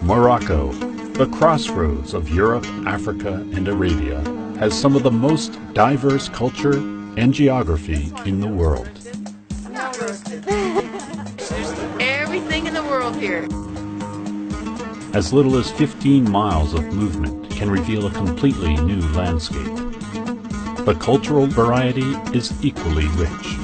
Morocco, the crossroads of Europe, Africa, and Arabia, has some of the most diverse culture and geography in the world. Everything in the world here. As little as 15 miles of movement can reveal a completely new landscape. The cultural variety is equally rich.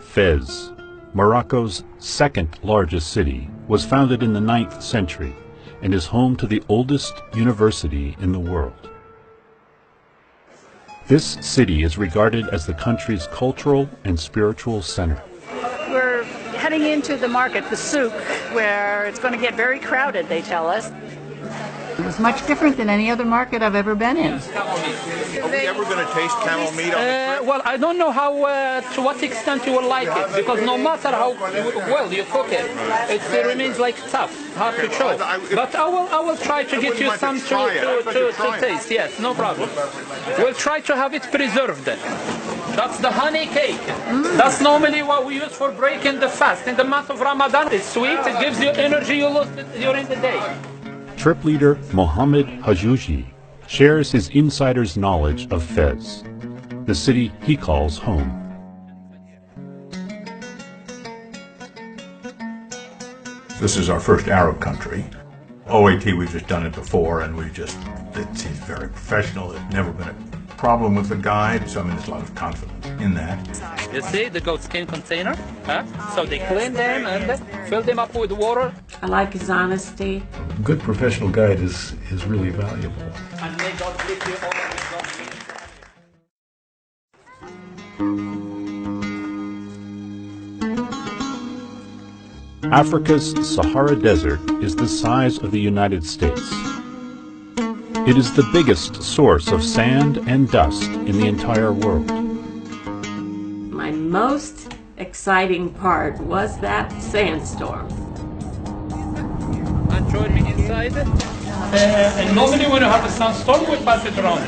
Fez, Morocco's second largest city, was founded in the 9th century and is home to the oldest university in the world. This city is regarded as the country's cultural and spiritual center. We're heading into the market, the souk, where it's going to get very crowded, they tell us. It was much different than any other market I've ever been in. Are we ever going to taste camel meat on the trip? Well, I don't know how, to what extent you will like it, because no matter how well you cook it, it remains like tough, hard to chew. But I will try to get you some to taste. Yes, no problem. We'll try to have it preserved. That's the honey cake. That's normally what we use for breaking the fast. In the month of Ramadan, it's sweet, it gives you energy you lose during the day. Trip leader Mohammed Hajouji shares his insider's knowledge of Fez, the city he calls home. This is our first Arab country. OAT, we've just done it before, and it seems very professional. There's never been a problem with the guide, so I mean, there's a lot of confidence in that. You see the goat skin container? So they clean them and fill them up with water. I like his honesty. A good professional guide is really valuable. And may God bless you all of Africa's Sahara Desert is the size of the United States. It is the biggest source of sand and dust in the entire world. My most exciting part was that sandstorm. And join me inside. And normally when you have a sandstorm, we pass it around.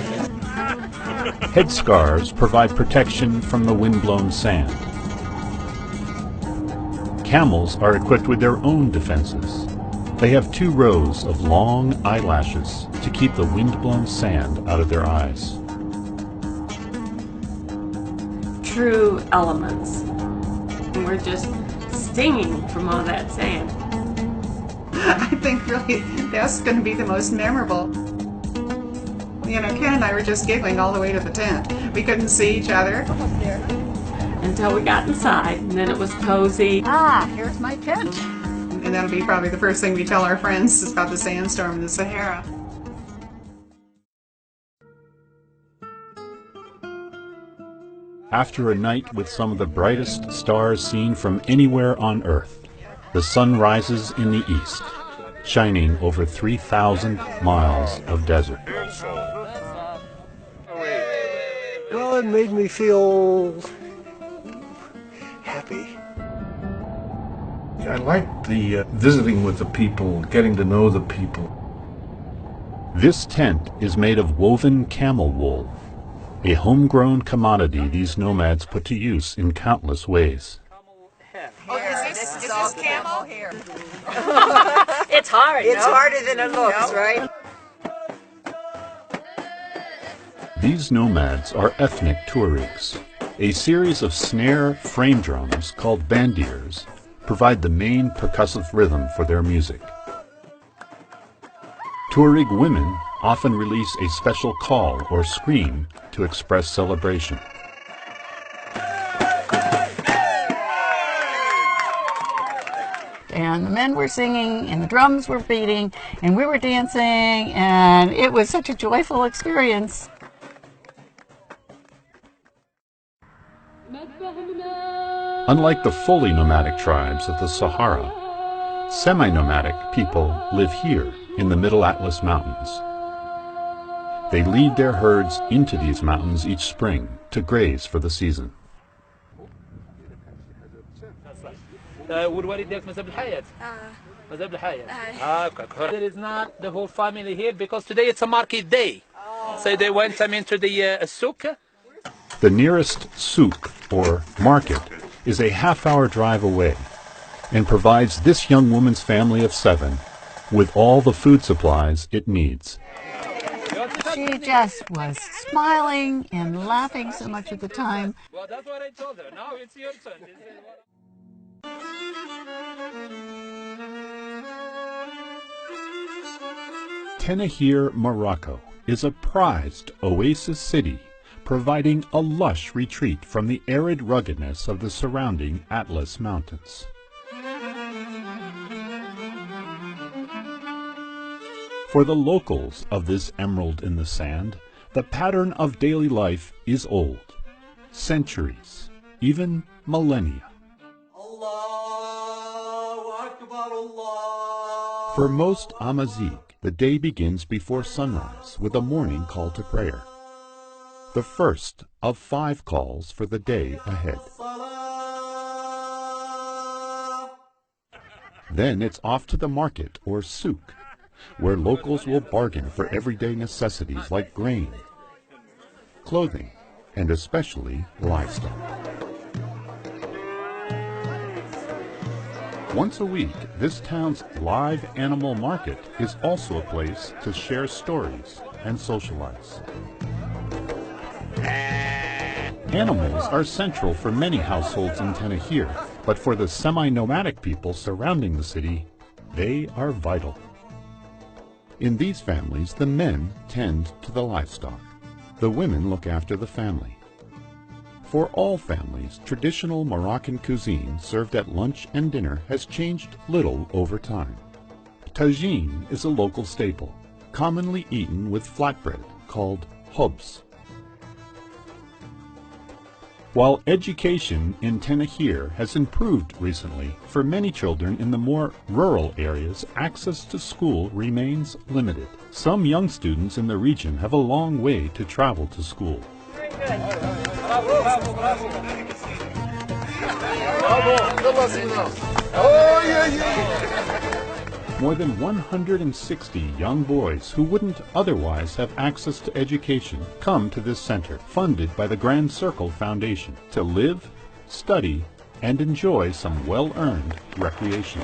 Headscarves provide protection from the windblown sand. Camels are equipped with their own defenses. They have 2 rows of long eyelashes to keep the windblown sand out of their eyes. True elements. We're just stinging from all that sand. I think really that's going to be the most memorable. You know, Ken and I were just giggling all the way to the tent. We couldn't see each other. Until we got inside, and then it was cozy. Here's my tent. And that'll be probably the first thing we tell our friends is about the sandstorm in the Sahara. After a night with some of the brightest stars seen from anywhere on Earth, the sun rises in the east, shining over 3,000 miles of desert. Well, it made me feel happy. I like the visiting with the people, getting to know the people. This tent is made of woven camel wool, a homegrown commodity these nomads put to use in countless ways. Is this camel hair? It's hard. It's harder than it looks, right? These nomads are ethnic Tuaregs. A series of snare frame drums called bandiers provide the main percussive rhythm for their music. Tuareg women often release a special call or scream to express celebration. And the men were singing, and the drums were beating, and we were dancing, and it was such a joyful experience. Unlike the fully nomadic tribes of the Sahara, semi-nomadic people live here in the Middle Atlas Mountains. They lead their herds into these mountains each spring to graze for the season. There is not the whole family here because today it's a market day. So they went to the souk. The nearest souk, or market, is a half-hour drive away and provides this young woman's family of 7 with all the food supplies it needs. She just was smiling and laughing so much at the time. Well, that's what I told her. Now it's your turn. Tenahir, Morocco is a prized oasis city, providing a lush retreat from the arid ruggedness of the surrounding Atlas Mountains. For the locals of this emerald in the sand, the pattern of daily life is old, centuries, even millennia. For most Amazigh, the day begins before sunrise with a morning call to prayer, the first of 5 calls for the day ahead. Then it's off to the market or souk, where locals will bargain for everyday necessities like grain, clothing, and especially livestock. Once a week, this town's live animal market is also a place to share stories and socialize. Animals are central for many households in Tenahir, but for the semi-nomadic people surrounding the city, they are vital. In these families, the men tend to the livestock. The women look after the family. For all families, traditional Moroccan cuisine served at lunch and dinner has changed little over time. Tagine is a local staple, commonly eaten with flatbread called hobs. While education in Tenahir has improved recently, for many children in the more rural areas, access to school remains limited. Some young students in the region have a long way to travel to school. Very good. More than 160 young boys who wouldn't otherwise have access to education come to this center, funded by the Grand Circle Foundation, to live, study, and enjoy some well-earned recreation.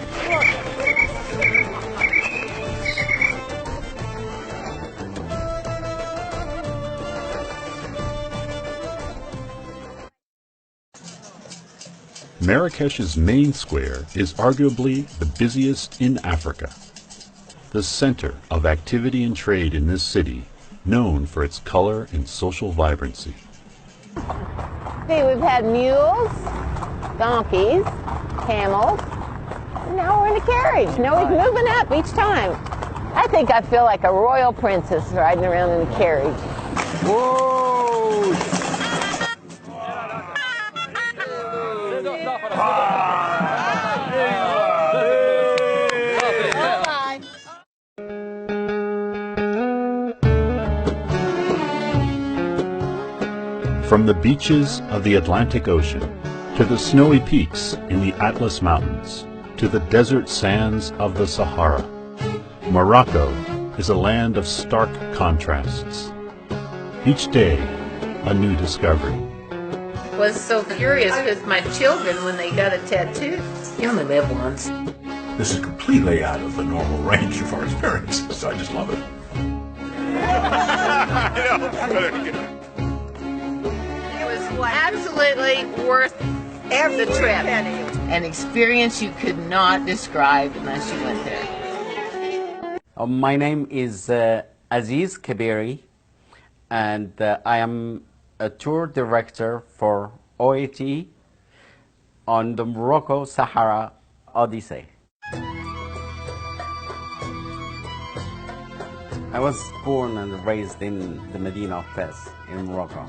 Marrakesh's main square is arguably the busiest in Africa, the center of activity and trade in this city, known for its color and social vibrancy. See, we've had mules, donkeys, camels, and now we're in a carriage. Now we're moving up each time. I think I feel like a royal princess riding around in a carriage. Whoa! From the beaches of the Atlantic Ocean, to the snowy peaks in the Atlas Mountains, to the desert sands of the Sahara, Morocco is a land of stark contrasts. Each day, a new discovery. Was so curious because my children, when they got a tattoo, you only live once. This is completely out of the normal range of our experiences, so I just love it. Absolutely worth every trip. An experience you could not describe unless you went there. My name is Aziz Kabiri, and I am a tour director for OAT on the Morocco Sahara Odyssey. I was born and raised in the Medina of Fez in Morocco.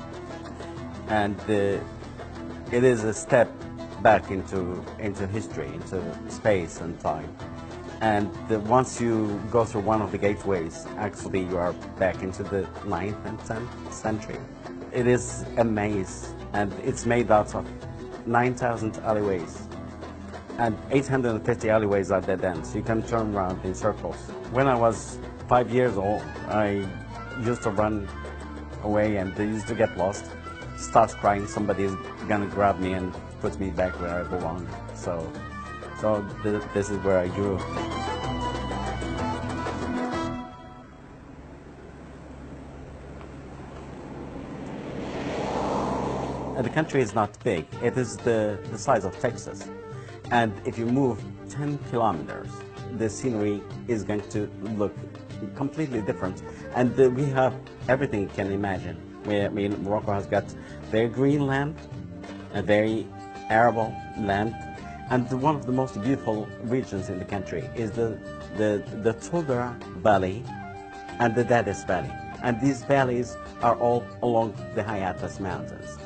And it is a step back into history, into space and time. And once you go through one of the gateways, actually you are back into the 9th and 10th century. It is a maze, and it's made out of 9,000 alleyways. And 850 alleyways are dead ends. You can turn around in circles. When I was 5 years old, I used to run away and I used to get lost. Start crying, somebody's gonna grab me and put me back where I belong. So this is where I grew. The country is not big. It is the size of Texas. And if you move 10 kilometers, the scenery is going to look completely different. And we have everything you can imagine. I mean, Morocco has got very green land, a very arable land, and one of the most beautiful regions in the country is the Toubra Valley and the Dadis Valley. And these valleys are all along the high Atlas Mountains.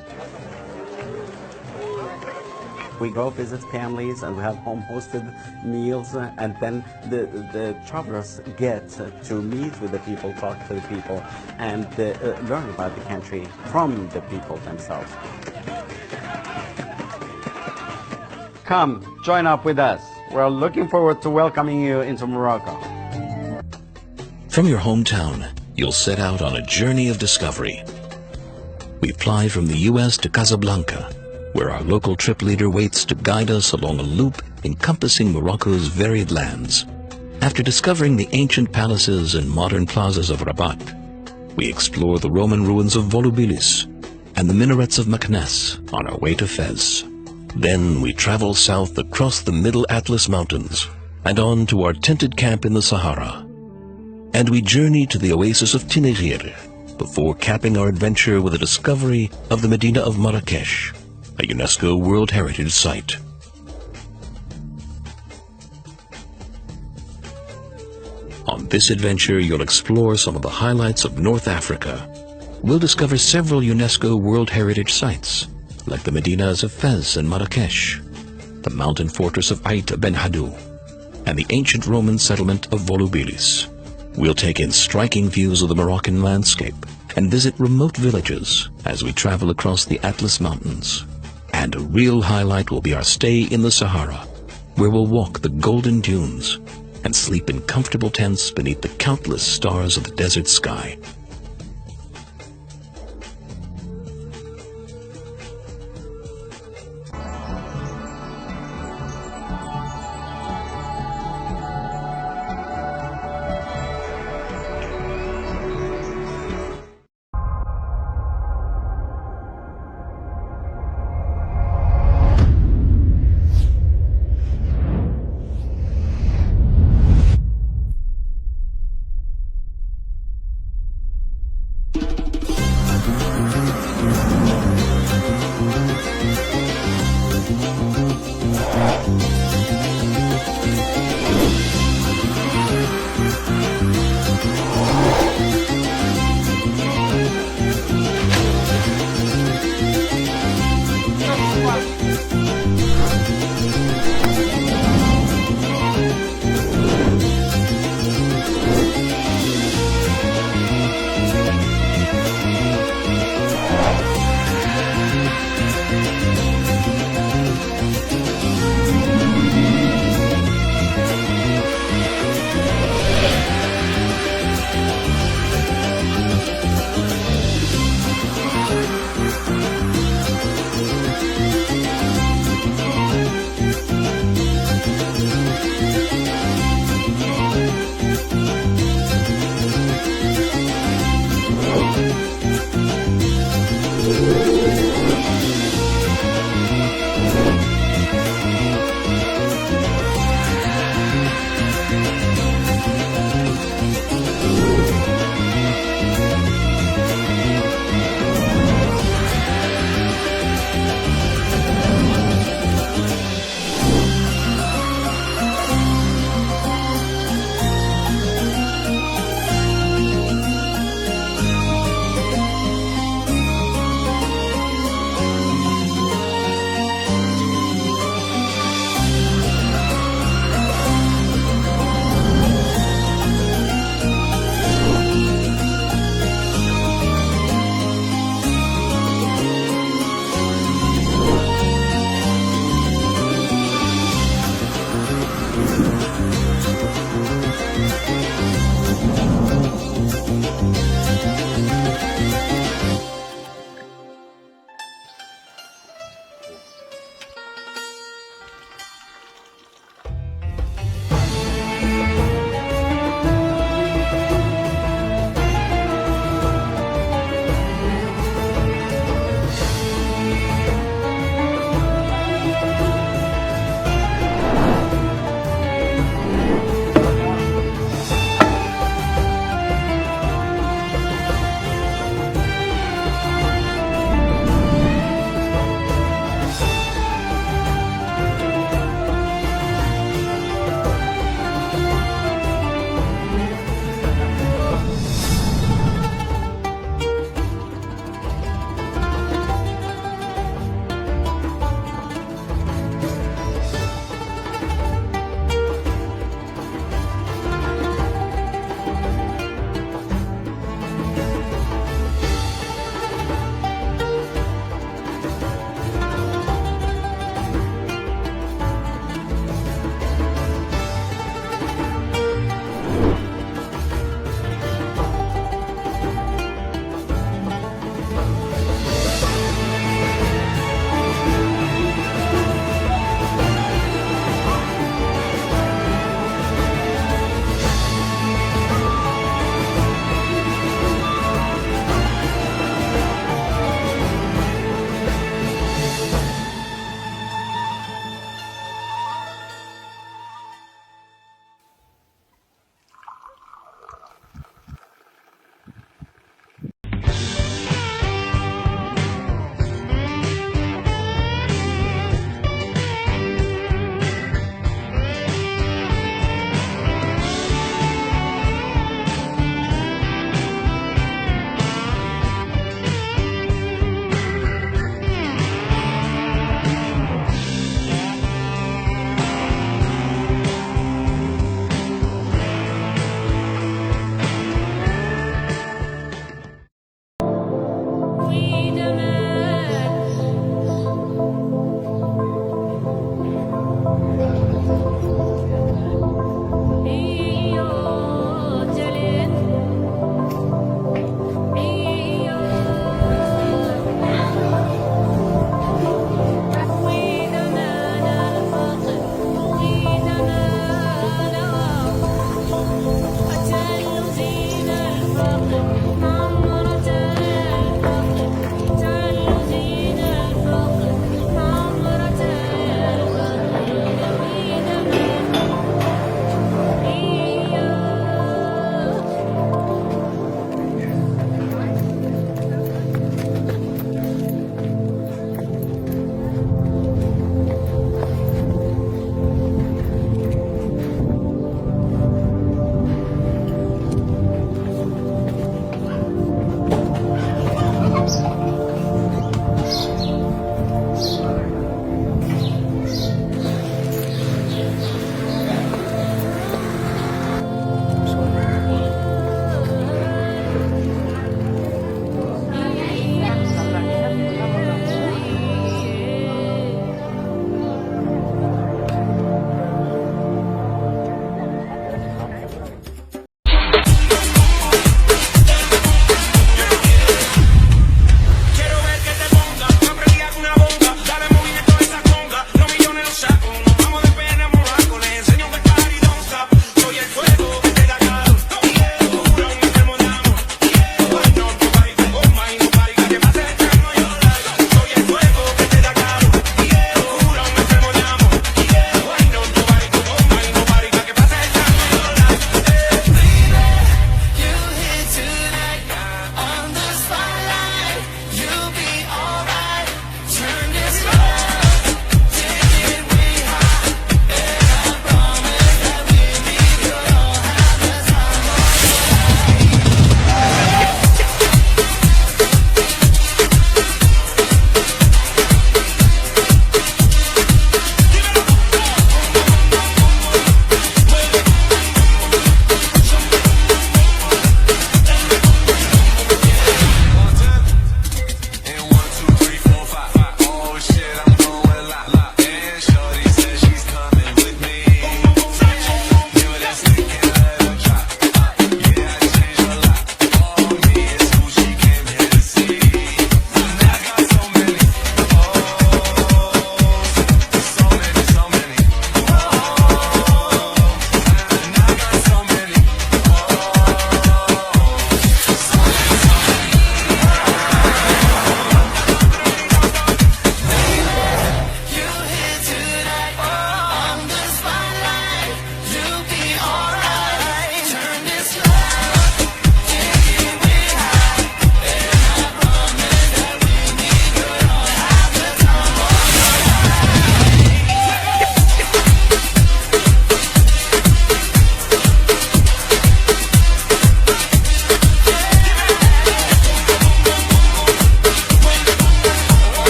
We go visit families and we have home-hosted meals, and then the travelers get to meet with the people, talk to the people, and learn about the country from the people themselves. Come, join up with us. We're looking forward to welcoming you into Morocco. From your hometown, you'll set out on a journey of discovery. We fly from the U.S. to Casablanca, where our local trip leader waits to guide us along a loop encompassing Morocco's varied lands. After discovering the ancient palaces and modern plazas of Rabat, we explore the Roman ruins of Volubilis and the minarets of Meknes on our way to Fez. Then we travel south across the Middle Atlas Mountains and on to our tented camp in the Sahara. And we journey to the oasis of Tinagir before capping our adventure with a discovery of the Medina of Marrakesh, a UNESCO World Heritage Site. On this adventure, you'll explore some of the highlights of North Africa. We'll discover several UNESCO World Heritage Sites, like the Medinas of Fez and Marrakesh, the mountain fortress of Ait Ben Haddou, and the ancient Roman settlement of Volubilis. We'll take in striking views of the Moroccan landscape and visit remote villages as we travel across the Atlas Mountains. And a real highlight will be our stay in the Sahara, where we'll walk the golden dunes and sleep in comfortable tents beneath the countless stars of the desert sky.